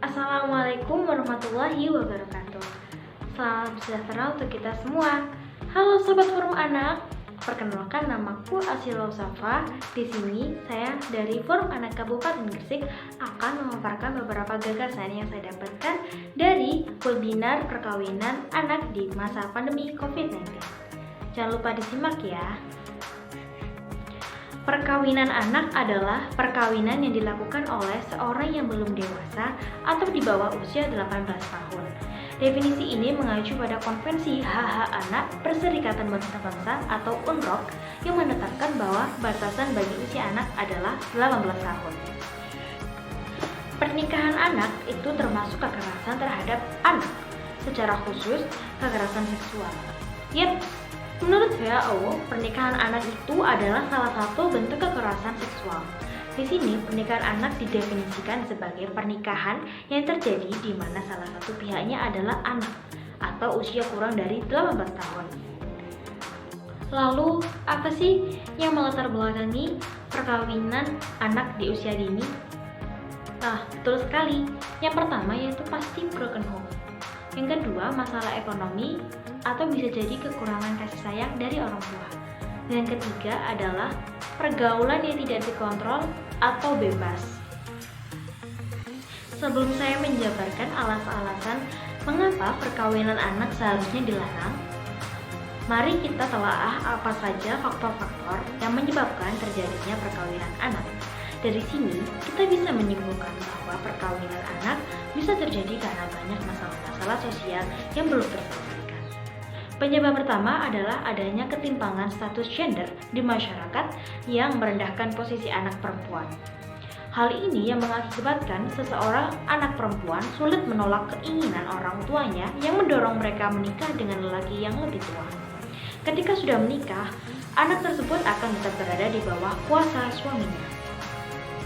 Assalamualaikum warahmatullahi wabarakatuh. Salam sejahtera untuk kita semua. Halo Sobat Forum Anak, perkenalkan namaku Asila Safa. Di sini saya dari Forum Anak Kabupaten Gresik akan memaparkan beberapa gagasan yang saya dapatkan dari webinar perkawinan anak di masa pandemi COVID-19. Jangan lupa disimak ya. Perkawinan anak adalah perkawinan yang dilakukan oleh seorang yang belum dewasa atau di bawah usia 18 tahun. Definisi ini mengacu pada Konvensi Hak-Hak Anak Perserikatan Bangsa-Bangsa atau UNROK yang menetapkan bahwa batasan bagi usia anak adalah 18 tahun. Pernikahan anak itu termasuk kekerasan terhadap anak, secara khusus kekerasan seksual. Menurut WHO, pernikahan anak itu adalah salah satu bentuk kekerasan seksual. Di sini, pernikahan anak didefinisikan sebagai pernikahan yang terjadi di mana salah satu pihaknya adalah anak atau usia kurang dari 18 tahun. Lalu, apa sih yang melatar belakangi perkawinan anak di usia dini? Nah, betul sekali. Yang pertama yaitu pasti broken home. Yang kedua, masalah ekonomi atau bisa jadi kekurangan kasih sayang dari orang tua. Dan yang ketiga adalah pergaulan yang tidak dikontrol atau bebas. Sebelum saya menjabarkan alasan-alasan mengapa perkawinan anak seharusnya dilarang, mari kita telaah apa saja faktor-faktor yang menyebabkan terjadinya perkawinan anak. Dari sini, kita bisa menyimpulkan bahwa perkawinan anak bisa terjadi karena banyak masalah-masalah sosial yang belum terselesaikan. Penyebab pertama adalah adanya ketimpangan status gender di masyarakat yang merendahkan posisi anak perempuan. Hal ini yang mengakibatkan seseorang anak perempuan sulit menolak keinginan orang tuanya yang mendorong mereka menikah dengan lelaki yang lebih tua. Ketika sudah menikah, anak tersebut akan tetap berada di bawah kuasa suaminya.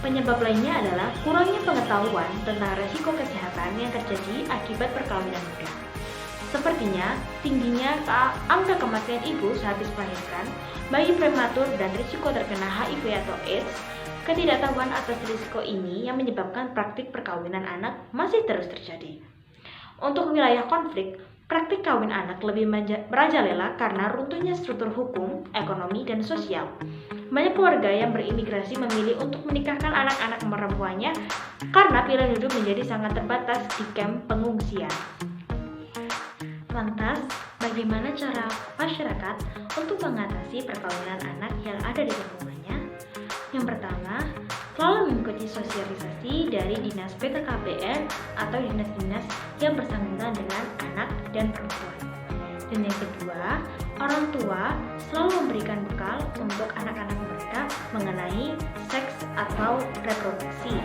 Penyebab lainnya adalah kurangnya pengetahuan tentang resiko kesehatan yang terjadi akibat perkawinan muda. Sepertinya tingginya angka kematian ibu sehabis melahirkan, bayi prematur, dan risiko terkena HIV atau AIDS. Ketidaktahuan atas risiko ini yang menyebabkan praktik perkawinan anak masih terus terjadi. Untuk wilayah konflik, praktik kawin anak lebih merajalela karena runtuhnya struktur hukum, ekonomi, dan sosial. Banyak keluarga yang berimigrasi memilih untuk menikahkan anak-anak perempuannya karena pilihan hidup menjadi sangat terbatas di kamp pengungsian. Lantas, bagaimana cara masyarakat untuk mengatasi perkawinan anak yang ada di lingkungannya? Yang pertama, selalu mengikuti sosialisasi dari Dinas PKKBN atau dinas-dinas yang bersangkutan dengan anak dan perempuan. Dan yang kedua, orang tua selalu memberikan bekal untuk anak-anak mereka mengenai seks atau reproduksi.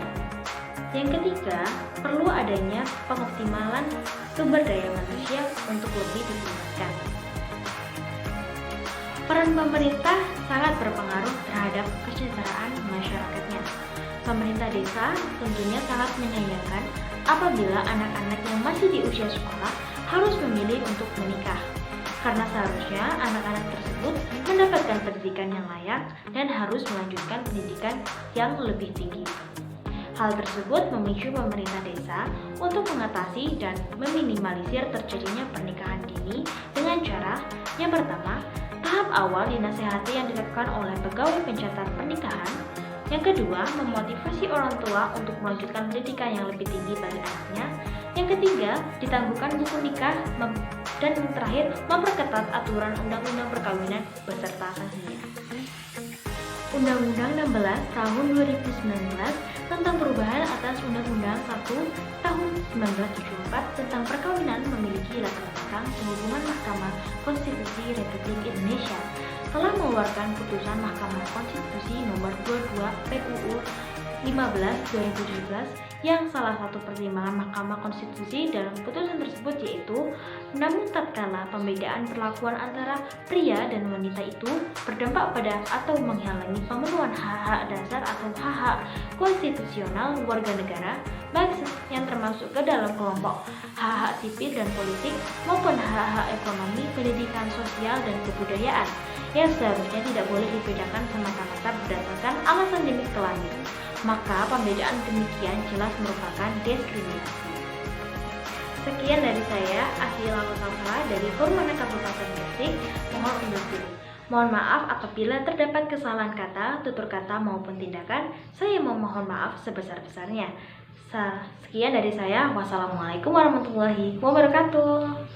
Yang ketiga, perlu adanya pengoptimalan sumber daya manusia untuk lebih ditingkatkan. Peran pemerintah sangat berpengaruh terhadap kesejahteraan masyarakatnya. Pemerintah desa tentunya sangat menyayangkan apabila anak-anak yang masih di usia sekolah harus memilih untuk menikah, karena seharusnya anak-anak tersebut mendapatkan pendidikan yang layak dan harus melanjutkan pendidikan yang lebih tinggi. Hal tersebut memicu pemerintah desa untuk mengatasi dan meminimalisir terjadinya pernikahan dini dengan cara yang pertama, tahap awal dinasehati yang dilakukan oleh pegawai pencatat pernikahan. Yang kedua, memotivasi orang tua untuk melanjutkan pendidikan yang lebih tinggi bagi anaknya. Yang ketiga, ditangguhkan buku nikah. Dan yang terakhir, memperketat aturan undang-undang perkawinan beserta sanksinya. Undang-Undang 16 tahun 2019 tentang perubahan atas Undang-Undang 1 tahun 1974 tentang perkawinan memiliki latar belakang pengumuman Mahkamah Konstitusi Republik Indonesia telah mengeluarkan putusan Mahkamah Konstitusi nomor 22 PUU 15/2017 yang salah satu pertimbangan Mahkamah Konstitusi dalam putusan tersebut yaitu, namun tatkala pembedaan perlakuan antara pria dan wanita itu berdampak pada atau menghalangi pemenuhan hak-hak dasar atau hak-hak konstitusional warga negara, baik yang termasuk ke dalam kelompok hak-hak sipil dan politik maupun hak-hak ekonomi, pendidikan, sosial, dan kebudayaan yang seharusnya tidak boleh dibedakan semata-mata berdasarkan alasan jenis kelamin. Maka pembedaan demikian jelas merupakan diskriminasi. Sekian dari saya, Asila Wasalsa dari Kormana Kabupaten Gresik. Mohon undur diri. Mohon maaf apabila terdapat kesalahan kata, tutur kata maupun tindakan. Saya memohon maaf sebesar-besarnya. Sekian dari saya. Wassalamualaikum warahmatullahi wabarakatuh.